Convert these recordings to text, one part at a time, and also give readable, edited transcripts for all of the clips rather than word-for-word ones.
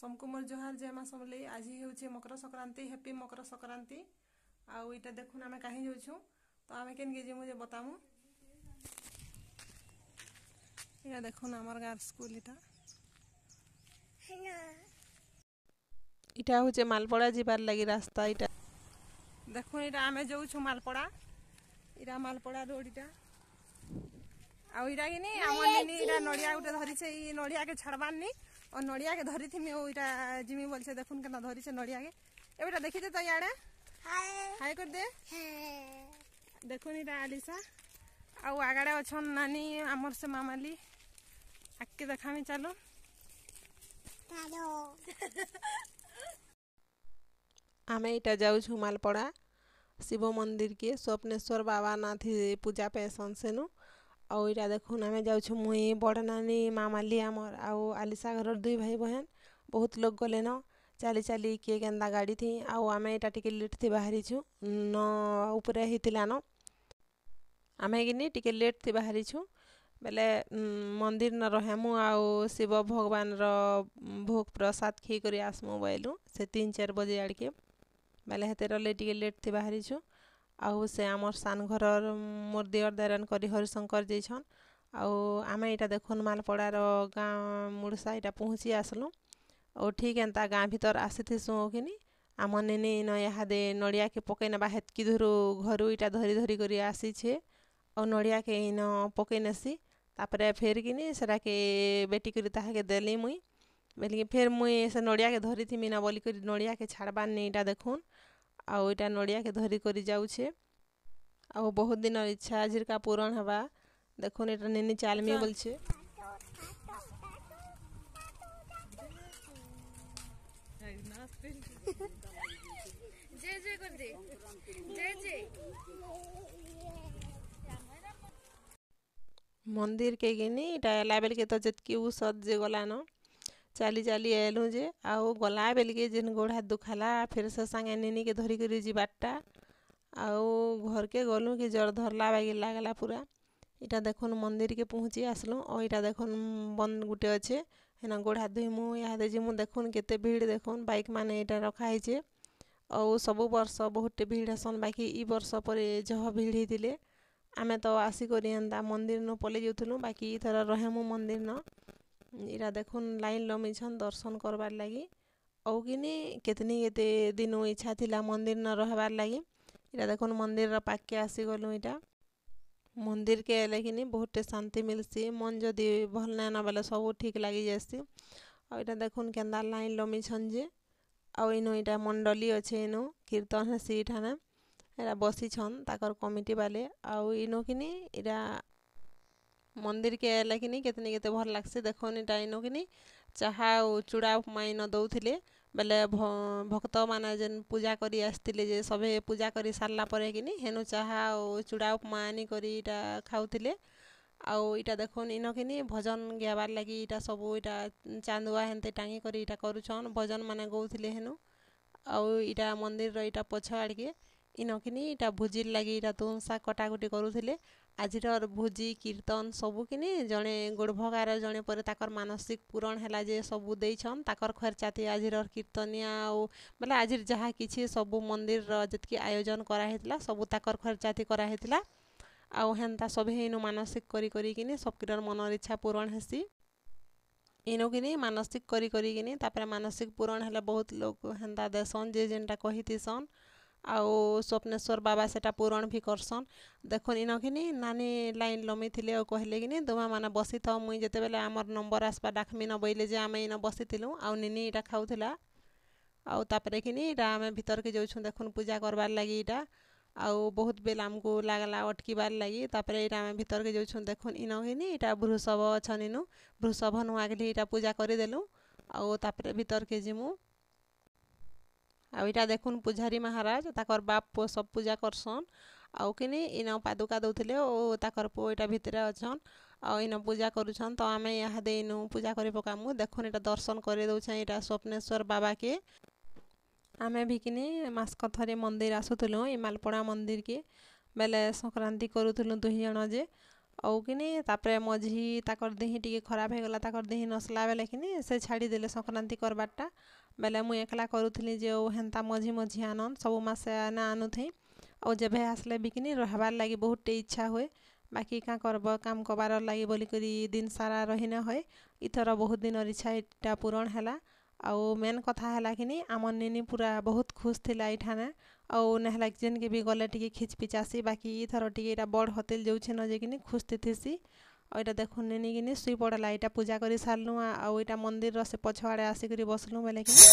सबको मोर जोहार जय माँ समलेई। आज ही मकर संक्रांति। हैप्पी मकर संक्रांति। आउ इटा देखुन आमे कहीं जाऊँ तो आमे केन के मुझे बतामु। इटा देखुन आमर गाँव स्कूल इटा हूँ मालपड़ा जीवार लगी रास्ता। इटा देखुन इटा आमे जाऊँ मालपड़ा। इटा मालपड़ा रोड इटा आउ इटा कि नहीं आम निनी इटा नड़िया गोटे धरी से नड़िया के छाड़बार नहीं और नड़िया के धरी थी इटा जिमी बोल से देखुन केना धरी से नड़िया के एबेटा देखी दे तो याडे हाय कर दे देखुन इटा आलिसा आउ आगाड़े अछन नानी आमर से मामाली आके देखामी चलो आमे इटा जाऊँ मालपड़ा शिव मंदिर के स्वप्नेश्वर बाबा नाथ पूजा पेसन सेनु आउ इटा देखुन आमे जाऊँ मुई बड़ नानी मामाली आमर आउ आलिसा घर दुई भाई बहन बहुत लोग गले न चली चली किए केन्दा गाड़ी थी आउ आमे इटा टिके लेट थी बाहरी छु न ऊपरे हितिला न आमे गिनी टिके लेट थी बाहरी छु बेले मंदिर न रहेमु आउ शिव भगवान रो भोग प्रसाद खी करी आसमु बैलु से 3-4 बजे आड़के बेले हेते रले टिके लेट थी बाहरी छु आउ से आमर सान घर मोर दियर दारन करी हरिशंकर जैछन आउ आमे इटा देखुन मालपड़ार गाँ मुड़सा इटा पहुँची आसलु और ठीक एंता गाँ भीतर आसीथिसु कि आम नेने इन इहादे नड़िया के पकई नेबा हेतकी धुरु घरु इटा धरी धरी करी आसीछे और नड़िया के इन पकई नेसी तापरे फेर किनी सेटा के बेटी करी ताहाके देली मुई बेलि फेर मुई से नड़िया के धरी थी मीना बोली करी नड़िया के छाड़बार नहीं इटा देखुन आउ इटा नड़िया के धरी करी जाऊछे आउ बहुत दिन इच्छा आजिर का पूरण हवा देखुन इटा नेनी चालमी बोलछे जय जय कर दे जय जय मंदिर के गिनी इटा एला बेल के तो जतकी उ सद जे गला न चाली चाली एलु जे आउ गला बेल के जेन गोड़ हाथ दुखाला फिर से संगे नेनी के धरी करी जीवारटा आउ घर के गलु कि जर धरला बागी लागला पूरा इटा देखुन मंदिर के पहुँची आसलु और इटा देखुन बंद गुटे अच्छे हेना गोड़ हाथ धोइमु इहादे जिमु देखुन केते भीड़ देखुन बाइक माने इटा रखा हिचे और सबु वर्ष बहुत भीड़ हसन बाकी ई वर्ष पर जह भीड़ हितिले आमे तो आसी करी एंता मंदिर न पले जाउथलु बाकी इथर रहेमु मंदिर न इरा देखुन लाइन लमिछन दर्शन करबार लागी औ किनी केतनी केते दिनु इच्छा थिला मंदिर न रहबार लागी इरा देखुन मंदिर र पाके आसी गलु इटा मंदिर के एले किनी बहुत शांति मिलसी मन जदी भल ना न बेले सब ठीक लागी जासी और इटा देखुन केंदा लाइन लमिछन जे और इनो इटा मंडली अच्छे इनो कीर्तन हेसी इठाने एरा बसी छन ताकर कमिटी वाले और इनो किनी इरा मंदिर के एले किनी केतनी केते भल लागसी देखोन इटा इनो किनी चाहा और चूड़ा उपमा इनो दउथिले बेले भक्त माने जेन पूजा करी आस्तिले जे सभे पूजा करी सारला परे किनी हेनु चाहा और चूड़ा उपमा आनी करी इटा खाउथिले आउ इटा देखुन इनो किनी भजन गाबार लागी इटा सबु इटा चांदुआ हेनते टांगी करी इटा करूछन भजन माने गौथिले हेनु आउ इटा मंदिर रो इटा पछ आड़के इनो किनी इटा भुजिर लागी इटा तुनसा कटाकुटी करूथिले आजिर भुजी कीर्तन सबु किनी जणे गोड़भगार जणे परे ताकर मानसिक पूरण हैला जे सबु देइछन ताकर खर्चाती आजिर कीर्तनिया आउ मतलब आजिर जहा किछि सबु मंदिर रो जतकी आयोजन करा हेतला सबु ताकर खर्चाती करा हेतला आउ हेनता सभे इनु मानसिक करी करी किनी सबकिरर मनर इच्छा पूरण हेसी इनो किनी मानसिक करी करी किनी तापरे मानसिक पूरण हेले बहुत लोग हेनता देसन जे जेनटा कहितिसन आउ स्वप्नेश्वर बाबा सेटा पूरण भी करसन देखुन इनो किनी नानी लाइन लमी थिले और कहले किनी तुमा माने बसी त मुई जेते बेले हमर नंबर आसबा डाकमी न बइले जे आमे इनो बसितिलु आउ निनी इटा खाउथिला आउ तापरे किनी इटा आमे भीतर के जाउछु देखुन पूजा करबार लागी इटा आउ बहुत बेल आमको लागला अटकीबार लागी तापरे इटा आमे भीतर के जाउछु देखुन इनो किनी इटा वृषभ अछन इनु वृषभ नु आगली इटा पूजा करी देलु आउ तापरे भीतर के जिमु आउ इटा देखुन पुजारी महाराज ताकर बाप पो सब पूजा करसन आउ किनी इनो पादुका दउथिले ओ ताकर पो इटा भितरे अछन आउ इनो पूजा करूछन तो आमे इहादे इनु पूजा करी पकामु देखुन इटा दर्शन करे दउछन इटा स्वप्नेश्वर बाबा के आमे भी किनी मास्क थरे मंदिर आसुथलु ई मालपड़ा मंदिर के बेले संक्रांति करूथलु दुही जण जे ଆଉ କିନି ତାପରେ ମଝି ତାକର ଦେହି ଟିକେ ଖରାପ ହେଇଗଲା ତାକର ଦେହି ନସଲା ବେଲେ କିନି ସେ ଛାଡ଼ିଦେଲେ ସଂକ୍ରାନ୍ତି କରବାରଟା ବେଲେ ମୁଇଁ ଏକଲା କରୁଥିଲି ଯେ ଆଉ ହେନ୍ତା ମଝି ମଝି ଆନନ୍ ସବୁ ମାସେ ନା ଆନୁଥେଇ ଆଉ ଯେବେ ଆସିଲେ ବି କିନି ରହବାର୍ ଲାଗି ବହୁତଟେ ଇଚ୍ଛା ହୁଏ ବାକି କାଁ କରବ କାମ କରବାର ଲାଗି ବୋଲିକରି ଦିନ ସାରା ରହିନେ ହଏ ଇଥର ବହୁତ ଦିନର ଇଚ୍ଛା ଏଇଟା ପୂରଣ ହେଲା ଆଉ ମେନ୍ କଥା ହେଲା କିନି ଆମର୍ ନିନି ପୁରା ବହୁତ ଖୁସ୍ ଥିଲା ଏଇଠାନେ ଆଉ ନେହେଲା ଯେନ୍କେ ବି ଗଲେ ଟିକେ ଖିଚପିଚାସି ବାକି ଇଥର ଟିକେ ଏଇଟା ବଡ଼ ହୋତେଲ୍ ଯାଉଛେ ନ ଯେ କିନି ଖୁସ୍ ଥିସି ଆଉ ଏଇଟା ଦେଖୁନ୍ ନିନି କିନି ଶୁଇ ପଡ଼ଲା ଏଇଟା ପୂଜା କରି ସାରଲୁ ଆଉ ଏଇଟା ମନ୍ଦିରର ସେ ପଛ ଆଡ଼େ ଆସିକରି ବସଲୁ ବେଲେ କିନି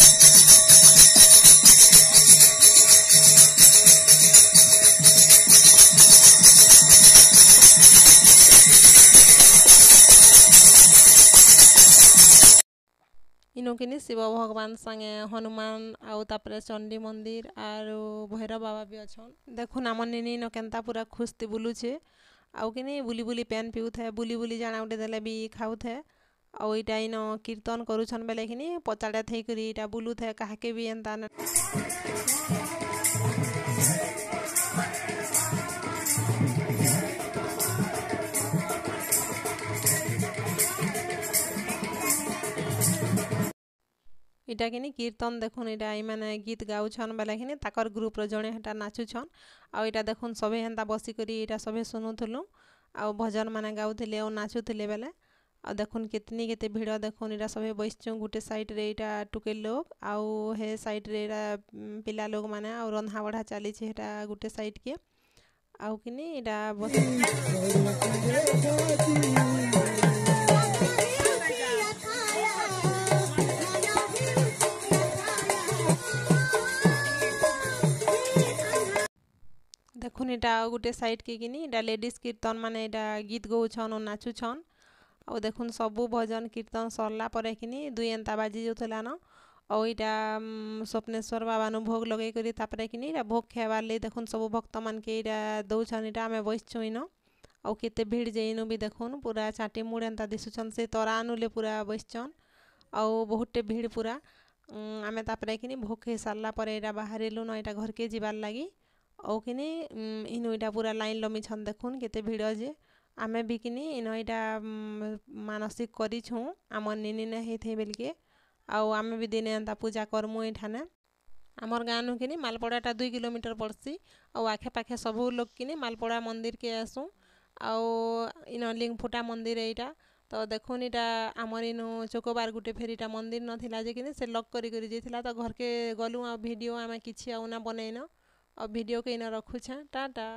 ଇନୁ କିନି ଶିବ ଭଗବାନ ସାଙ୍ଗେ ହନୁମାନ ଆଉ ତାପରେ ଚଣ୍ଡୀ ମନ୍ଦିର ଆରୁ ଭୈରବ ବାବା ବି ଅଛନ୍ ଦେଖୁନ୍ ଆମର୍ ନିନି ଇନ କେନ୍ତା ପୁରା ଖୁସ୍ତି ବୁଲୁଛେ ଆଉ କିନି ବୁଲି ବୁଲି ପେନ୍ ପିଉଥାଏ ବୁଲି ବୁଲି ଜାଣା ଗୋଟେ ଦେଲେ ବି ଖାଉଥାଏ ଆଉ ଏଇଟା ଇନ କୀର୍ତ୍ତନ କରୁଛନ୍ ବେଲେ କିନି ପଚାଡ଼େ ଥେଇକରି ଏଇଟା ବୁଲୁଥାଏ କାହାକେ ବି ଏନ୍ତା ଇଟା କିନି କୀର୍ତ୍ତନ ଦେଖୁନ୍ ଏଇଟା ଏମାନେ ଗୀତ ଗାଉଛନ୍ ବେଲେ କିନି ତାକର ଗ୍ରୁପ୍ର ଜଣେ ହେଟା ନାଚୁଛନ୍ ଆଉ ଏଇଟା ଦେଖୁନ୍ ସଭେ ହେନ୍ତା ବସିକରି ଏଇଟା ସଭେ ଶୁନୁଥିଲୁ ଆଉ ଭଜନ ମାନେ ଗାଉଥିଲେ ଆଉ ନାଚୁଥିଲେ ବେଲେ ଆଉ ଦେଖୁନ୍ କେତେ ଭିଡ଼ ଦେଖୁନ୍ ଏଇଟା ସଭେ ବସିଛୁଁ ଗୋଟେ ସାଇଡ଼୍ରେ ଏଇଟା ଟୁକେଲ ଲୋକ ଆଉ ହେ ସାଇଡ଼୍ରେ ଏଇଟା ପିଲା ଲୋକମାନେ ଆଉ ରନ୍ଧା ବଢ଼ା ଚାଲିଛି ହେଟା ଗୋଟେ ସାଇଡ଼୍କେ ଆଉ କିନି ଏଇଟା ଦେଖୁନ୍ ଏଇଟା ଆଉ ଗୋଟେ ସାଇଡ଼୍କେ କିନି ଏଇଟା ଲେଡ଼ିଜ୍ କୀର୍ତ୍ତନ ମାନେ ଏଇଟା ଗୀତ ଗାଉଛନ୍ ଆଉ ନାଚୁଛନ୍ ଆଉ ଦେଖୁନ୍ ସବୁ ଭଜନ କୀର୍ତ୍ତନ ସରଲା ପରେ କିନି ଦୁଇ ଏନ୍ତା ବାଜି ଯାଉଥିଲାନ ଆଉ ଏଇଟା ସ୍ୱପ୍ନେଶ୍ୱର ବାବାନୁ ଭୋଗ ଲଗେଇ କରି ତାପରେ କିନି ଏଇଟା ଭୋଗ ଖାଇବାର୍ ଲାଗି ଦେଖୁନ୍ ସବୁ ଭକ୍ତମାନକେ ଏଇଟା ଦଉଛନ୍ ଏଇଟା ଆମେ ବସିଛୁ ଇନ ଆଉ କେତେ ଭିଡ଼ ଯେଇନୁ ବି ଦେଖୁନ୍ ପୁରା ଚାଟି ମୁଡ଼ ଏନ୍ତା ଦିଶୁଛନ୍ ସେ ତରାନୁଲେ ପୁରା ବସିଛନ୍ ଆଉ ବହୁତଟେ ଭିଡ଼ ପୁରା ଆମେ ତାପରେ କିନି ଭୋଗ ଖାଇ ସାରିଲା ପରେ ଏଇଟା ବାହାରିଲୁ ନ ଏଇଟା ଘରକେ ଯିବାର୍ ଲାଗି ଆଉ କିନି ଇନୁ ଏଇଟା ପୁରା ଲାଇନ୍ ଲମିଛନ୍ ଦେଖୁନ୍ କେତେ ଭିଡ଼ ଯେ ଆମେ ବି କିନି ଇନ ଏଇଟା ମାନସିକ କରିଛୁଁ ଆମର୍ ନିନି ନେ ହେଇଥେଇ ବେଲିକେ ଆଉ ଆମେ ବି ଦିନେ ଏନ୍ତା ପୂଜା କରମୁ ଏଇଠାନେ ଆମର୍ ଗାଁନୁ କିନି ମାଲପଡ଼ାଟା 2 କିଲୋମିଟର ପଡ଼୍ସି ଆଉ ଆଖେ ପାଖେ ସବୁ ଲୋକ କିନି ମାଲପଡ଼ା ମନ୍ଦିରକେ ଆସୁଁ ଆଉ ଇନ ଲିଙ୍ଗ ଫୁଟା ମନ୍ଦିର ଏଇଟା ତ ଦେଖୁନ୍ ଏଇଟା ଆମର୍ ଇନୁ ଚୋକୋବାର ଗୋଟେ ଫେରିଟା ମନ୍ଦିର ନଥିଲା ଯେ କିନି ସେ ଲକ୍ କରି ଯାଇଥିଲା ତ ଘରକେ ଗଲୁ ଆଉ ଭିଡ଼ିଓ ଆମେ କିଛି ଆଉ ନା ବନେଇନ ଆଉ ଭିଡ଼ିଓକେ ଇନ ରଖୁଛେଁ ଟାଟା।